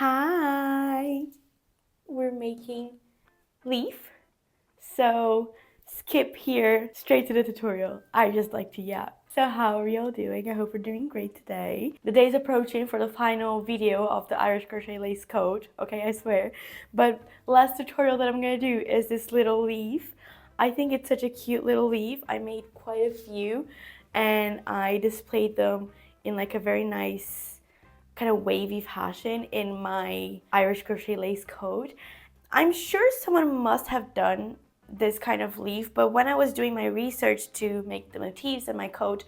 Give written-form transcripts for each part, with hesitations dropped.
Hi! We're making leaf, so skip here straight to the tutorial. I just like to yap. So how are y'all doing? I hope you're doing great today. The day's approaching for the final video of the Irish crochet lace coat, okay, I swear. But last tutorial that I'm gonna do is this little leaf. I think it's such a cute little leaf. I made quite a few and I displayed them in like a very nice kind of wavy fashion in my Irish crochet lace coat. I'm sure someone must have done this kind of leaf, but when I was doing my research to make the motifs in my coat,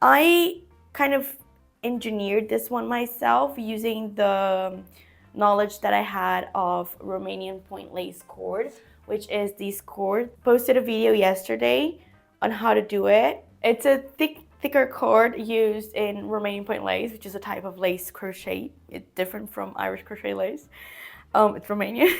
I kind of engineered this one myself using the knowledge that I had of Romanian point lace cord, which is this cord. Posted a video yesterday on how to do it. It's a thicker cord used in Romanian point lace, which is a type of lace crochet. It's different from Irish crochet lace. It's Romanian.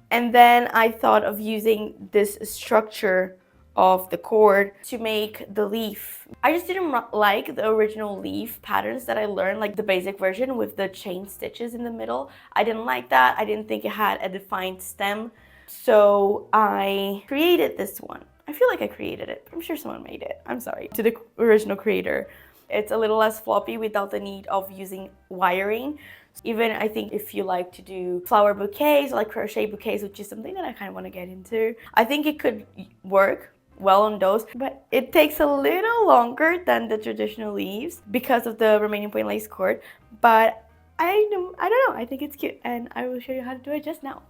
And then I thought of using this structure of the cord to make the leaf. I just didn't like the original leaf patterns that I learned, like the basic version with the chain stitches in the middle. I didn't like that. I didn't think it had a defined stem. So I created this one. I feel like I created it, but I'm sure someone made it. I'm sorry to the original creator. It's a little less floppy without the need of using wiring. Even I think if you like to do flower bouquets, like crochet bouquets, which is something that I kind of want to get into, I think it could work well on those, but it takes a little longer than the traditional leaves because of the Romanian point lace cord. But I don't know, I think it's cute and I will show you how to do it just now.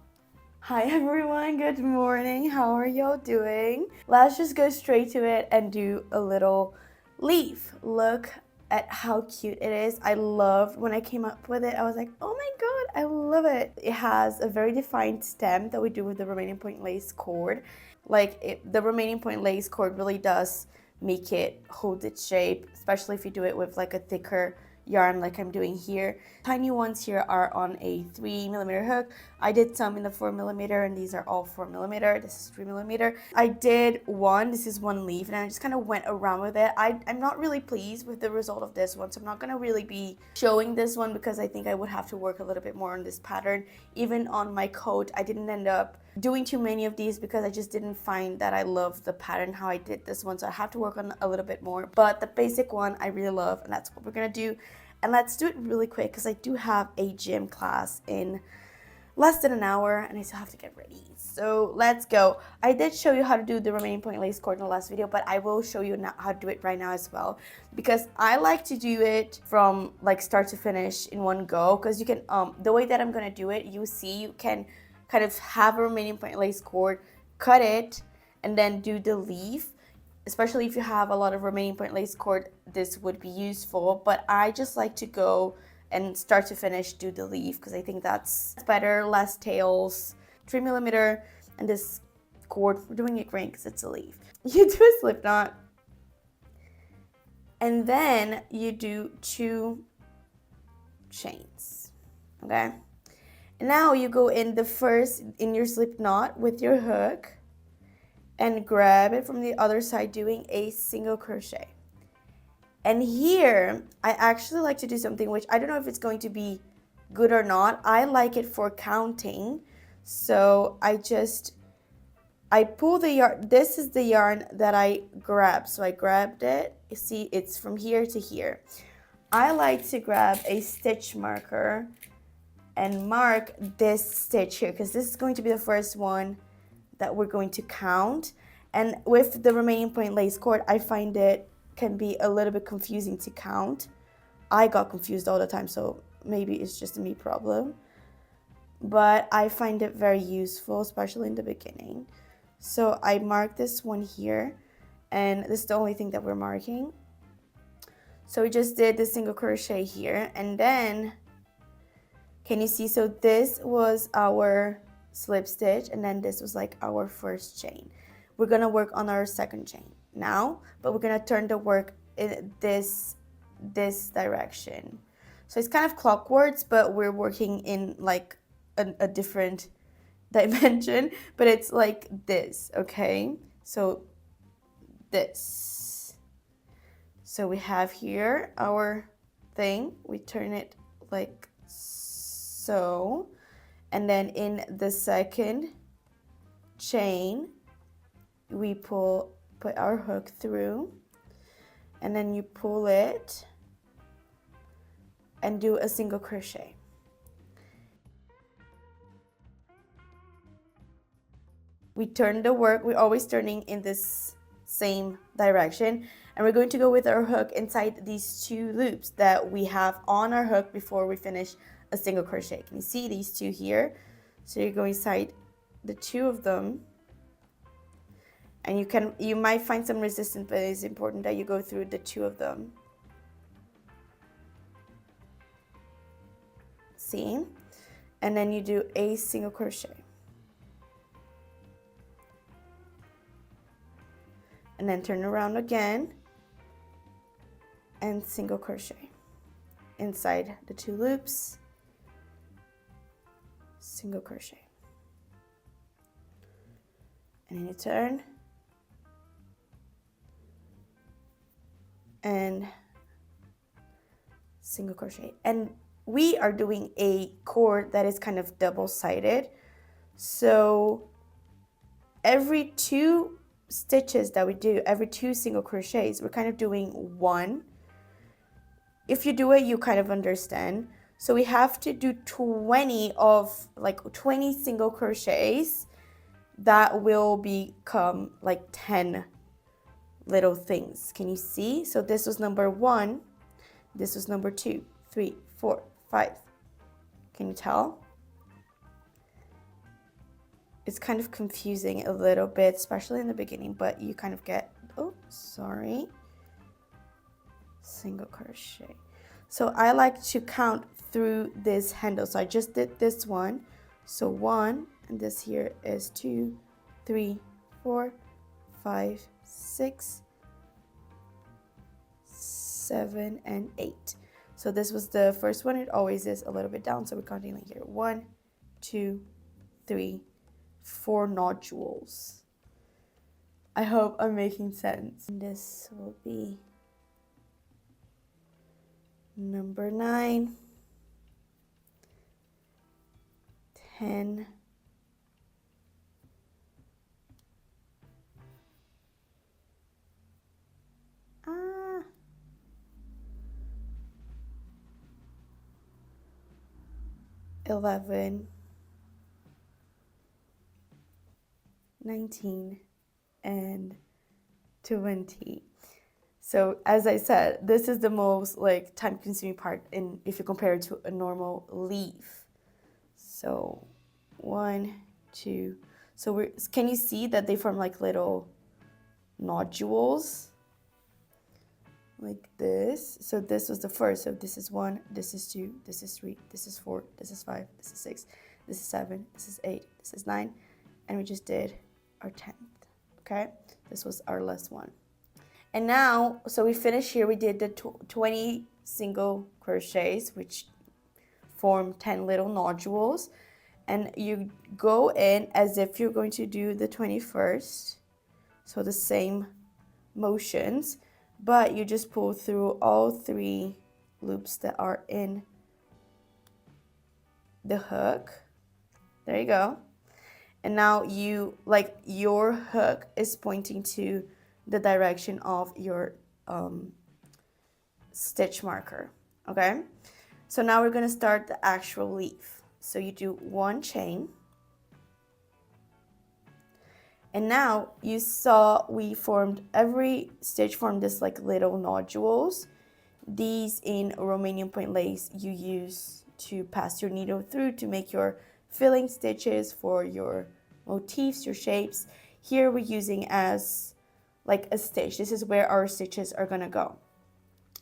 Hi everyone, good morning. How are y'all doing? Let's just go straight to it and do a little leaf. Look at how cute it is. I loved when I came up with it. I was like, oh my god, I love it. It has a very defined stem that we do with the Romanian point lace cord. The Romanian point lace cord really does make it hold its shape, especially if you do it with like a thicker yarn like I'm doing here. Tiny ones here are on a 3mm hook. I did some in the 4mm and these are all 4mm. This is 3mm. I did one, this is one leaf, and I just kind of went around with it. I'm not really pleased with the result of this one, so I'm not going to really be showing this one because I think I would have to work a little bit more on this pattern. Even on my coat, I didn't end up doing too many of these because I just didn't find that I love the pattern how I did this one, so I have to work on a little bit more. But the basic one I really love, and that's what we're gonna do. And let's do it really quick because I do have a gym class in less than an hour and I still have to get ready. So let's go. I did show you how to do the Romanian point lace cord in the last video, but I will show you now how to do it right now as well, because I like to do it from like start to finish in one go. Because you can the way that I'm gonna do it, you can kind of have a Romanian point lace cord, cut it, and then do the leaf. Especially if you have a lot of Romanian point lace cord, this would be useful. But I just like to go and start to finish do the leaf because I think that's better, less tails, 3mm, and this cord, we're doing it great because it's a leaf. You do a slip knot, and then you do 2 chains, okay? And now you go in in your slip knot with your hook and grab it from the other side doing a single crochet. And here, I actually like to do something which I don't know if it's going to be good or not. I like it for counting. So I pull the yarn. This is the yarn that I grabbed. So I grabbed it. You see, it's from here to here. I like to grab a stitch marker and mark this stitch here because this is going to be the first one that we're going to count. And with the Romanian point lace cord, I find it can be a little bit confusing to count. I got confused all the time, so maybe it's just a me problem. But I find it very useful, especially in the beginning. So I mark this one here, and this is the only thing that we're marking. So we just did the single crochet here, and then, can you see? So this was our slip stitch, and then this was like our first chain. We're gonna work on our second chain now, but we're gonna turn the work in this direction. So it's kind of clockwards, but we're working in like a different dimension, but it's like this, okay? So this. So we have here our thing, we turn it like so. so, and then in the second chain we put our hook through, and then you pull it and do a single crochet. We turn the work, we're always turning in this same direction, and we're going to go with our hook inside these two loops that we have on our hook before we finish a single crochet. Can you see these two here? So you're going inside the two of them, and you might find some resistance, but it's important that you go through the two of them. See? And then you do a single crochet. And then turn around again and single crochet inside the two loops, single crochet, and then you turn and single crochet. And we are doing a cord that is kind of double-sided, so every two stitches that we do, every two single crochets, we're kind of doing one. If you do it, you kind of understand. So we have to do 20 single crochets that will become like 10 little things. Can you see? So this was number 1, this was number 2, 3, 4, 5. Can you tell? It's kind of confusing a little bit, especially in the beginning, but you kind of get, oh, sorry, single crochet. So I like to count through this handle. So I just did this one. So 1, and this here is 2, 3, 4, 5, 6, 7, and 8. So this was the first one. It always is a little bit down. So we're counting like here. 1, 2, 3, 4 nodules. I hope I'm making sense. And this will be number 9, 10, 11, 19, and 20. So as I said, this is the most like time-consuming part if you compare it to a normal leaf. So 1, 2. So can you see that they form like little nodules? Like this. So this was the first. So this is 1, this is 2, this is 3, this is 4, this is 5, this is 6, this is 7, this is 8, this is 9, and we just did our 10th. Okay, this was our last one. And now, so we finished here. We did the 20 single crochets, which form 10 little nodules, and you go in as if you're going to do the 21st. So the same motions, but you just pull through all 3 loops that are in the hook. There you go. And now your hook is pointing to the direction of your stitch marker. Okay, so now we're going to start the actual leaf. So you do 1 chain, and now you saw we formed, every stitch formed this like little nodules. These in Romanian point lace you use to pass your needle through to make your filling stitches for your motifs, your shapes. Here we're using as like a stitch. This is where our stitches are gonna go.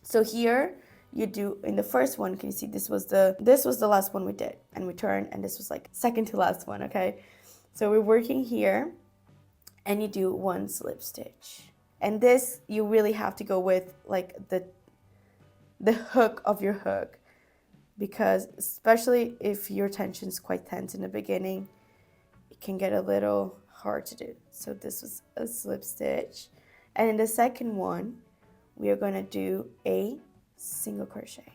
So here you do, in the first one, can you see this was the last one we did, and we turn, and this was like second to last one. Okay, so we're working here, and you do 1 slip stitch, and this you really have to go with like the hook of your hook, because especially if your tension is quite tense in the beginning, it can get a little hard to do. So this was a slip stitch, and in the second one we are going to do a single crochet,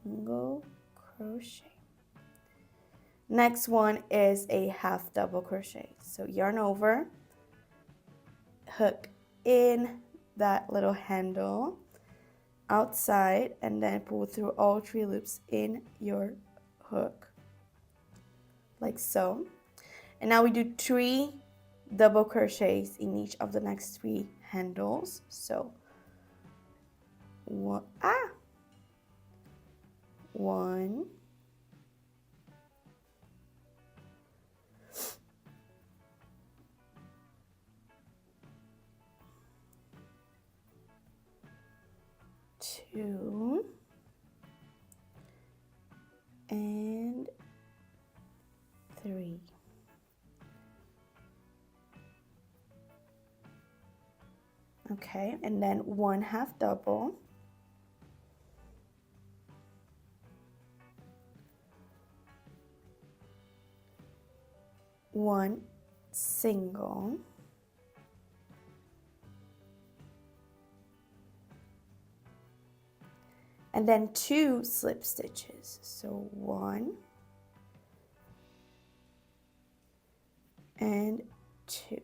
single crochet. Next one is a half double crochet. So yarn over, hook in that little handle outside, and then pull through all 3 loops in your hook, like so. And now we do 3 double crochets in each of the next 3 handles. So one, 2, and 3. Okay, and then 1 half double, 1 single, and then 2 slip stitches. So 1 and 2.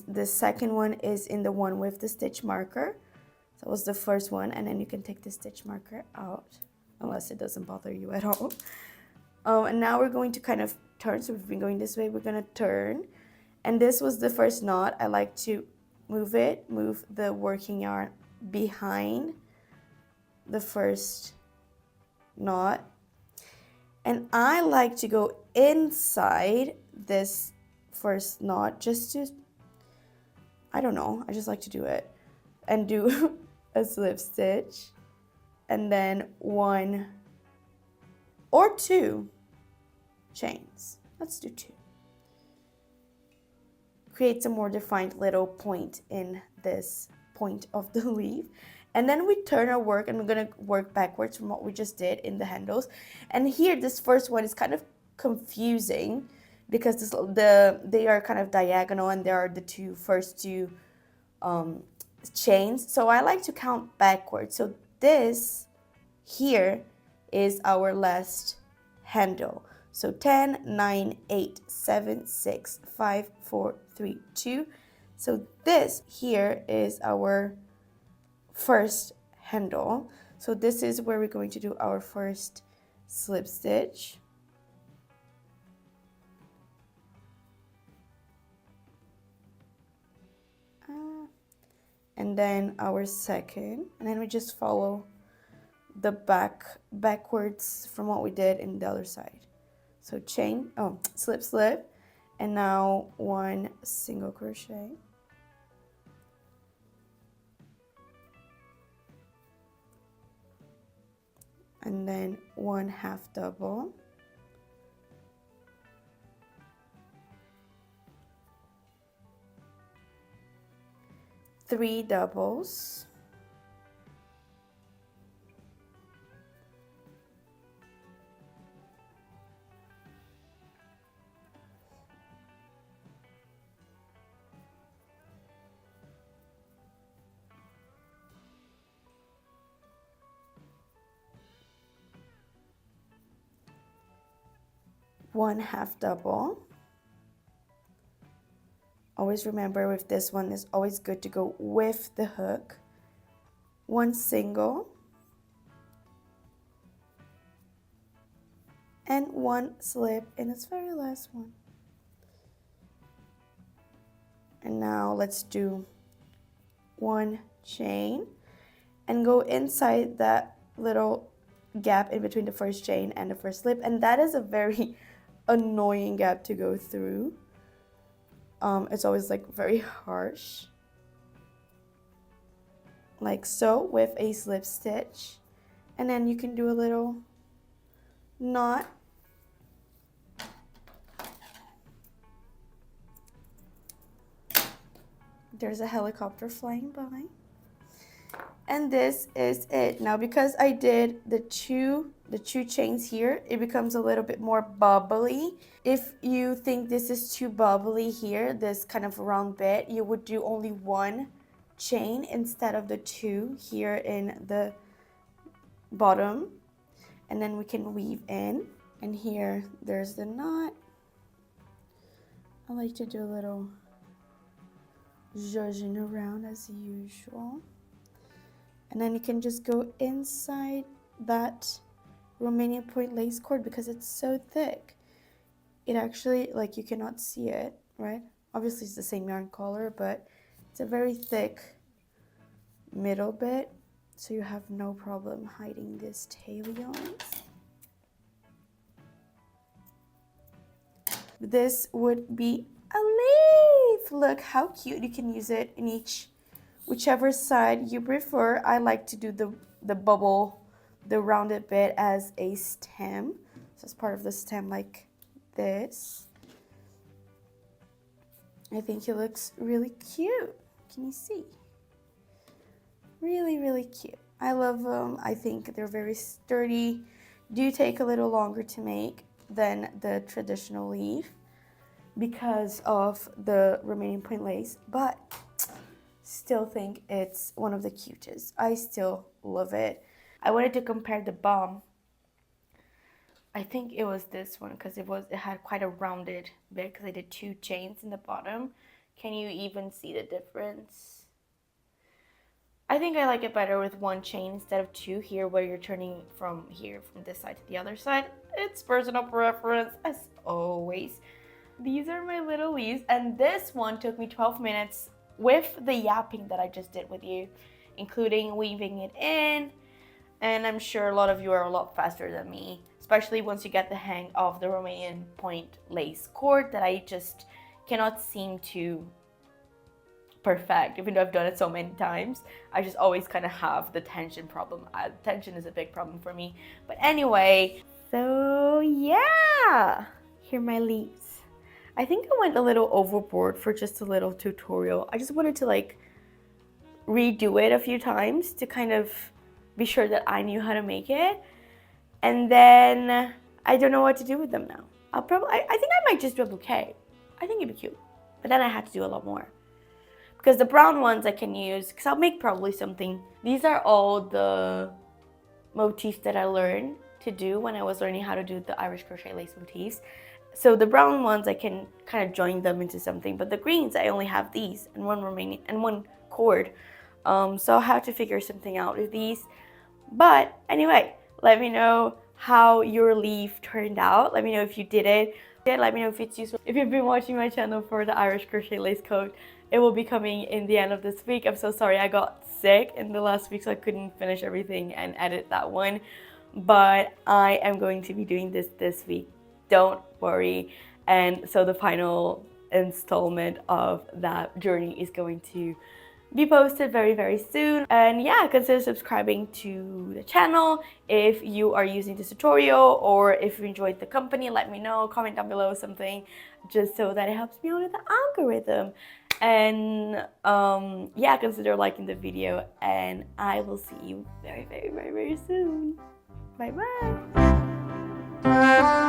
The second one is in the one with the stitch marker. That was the first one, and then you can take the stitch marker out unless it doesn't bother you at all. And now we're going to kind of turn. So we've been going this way, we're going to turn. And this was the first knot. I like to move the working yarn behind the first knot. And I like to go inside this first knot just to, I don't know, I just like to do it, and do a slip stitch, and then 1 or 2 chains. Let's do 2. Creates a more defined little point in this point of the leaf. And then we turn our work, and we're going to work backwards from what we just did in the handles. And here, this first one is kind of confusing because they are kind of diagonal, and there are the first two chains. So I like to count backwards. So this here is our last handle. So 10, 9, 8, 7, 6, 5, 4, 3, 2. So this here is our first handle. So this is where we're going to do our first slip stitch. And then our second, and then we just follow the backwards from what we did in the other side. So chain, slip, slip, and now 1 single crochet. And then 1 half double. 3 doubles. One half double. Always remember with this one, it's always good to go with the hook. 1 single. And 1 slip in its very last one. And now let's do 1 chain and go inside that little gap in between the first chain and the first slip. And that is a very annoying gap to go through. It's always like very harsh, like so, with a slip stitch, and then you can do a little knot. There's a helicopter flying by. And this is it. Now, because I did the two chains here, it becomes a little bit more bubbly. If you think this is too bubbly here, this kind of round bit, you would do only 1 chain instead of the 2 here in the bottom, and then we can weave in. And here there's the knot. I like to do a little zhuzhing around as usual. And then you can just go inside that Romanian point lace cord because it's so thick. It actually, like, you cannot see it, right? Obviously it's the same yarn color, but it's a very thick middle bit, so you have no problem hiding this tail yarns. This would be a leaf. Look how cute. You can use it in whichever side you prefer. I like to do the bubble, the rounded bit as a stem. So it's part of the stem like this. I think it looks really cute. Can you see? Really, really cute. I love them. I think they're very sturdy. Do take a little longer to make than the traditional leaf because of the Romanian point lace, but still think it's one of the cutest. I still love it. I wanted to compare the bomb. I think it was this one because it had quite a rounded bit because I did 2 chains in the bottom. Can you even see the difference? I think I like it better with 1 chain instead of 2 here where you're turning from this side to the other side. It's personal preference as always. These are my little leaves, and this one took me 12 minutes with the yapping that I just did with you, including weaving it in. And I'm sure a lot of you are a lot faster than me, especially once you get the hang of the Romanian point lace cord that I just cannot seem to perfect. Even though I've done it so many times, I just always kind of have the tension problem. Tension is a big problem for me. But anyway, so yeah, here are my leaves. I think I went a little overboard for just a little tutorial. I just wanted to like redo it a few times to kind of be sure that I knew how to make it. And then I don't know what to do with them now. I think I might just do a bouquet. I think it'd be cute. But then I had to do a lot more. Because the brown ones I can use, because I'll make probably something. These are all the motifs that I learned to do when I was learning how to do the Irish crochet lace motifs. So the brown ones I can kind of join them into something, but the greens I only have these and 1 remaining and 1 cord. So I'll have to figure something out with these. But anyway, let me know how your leaf turned out. Let me know if you did it. Let me know if it's useful. If you've been watching my channel for the Irish crochet lace coat, it will be coming in the end of this week. I'm so sorry I got sick in the last week, so I couldn't finish everything and edit that one. But I am going to be doing this week. Don't worry. And so the final installment of that journey is going to be posted very, very soon. And yeah, consider subscribing to the channel if you are using this tutorial, or if you enjoyed the company, let me know. Comment down below something just so that it helps me out with the algorithm. And yeah, consider liking the video, and I will see you very, very, very, very soon. Bye bye.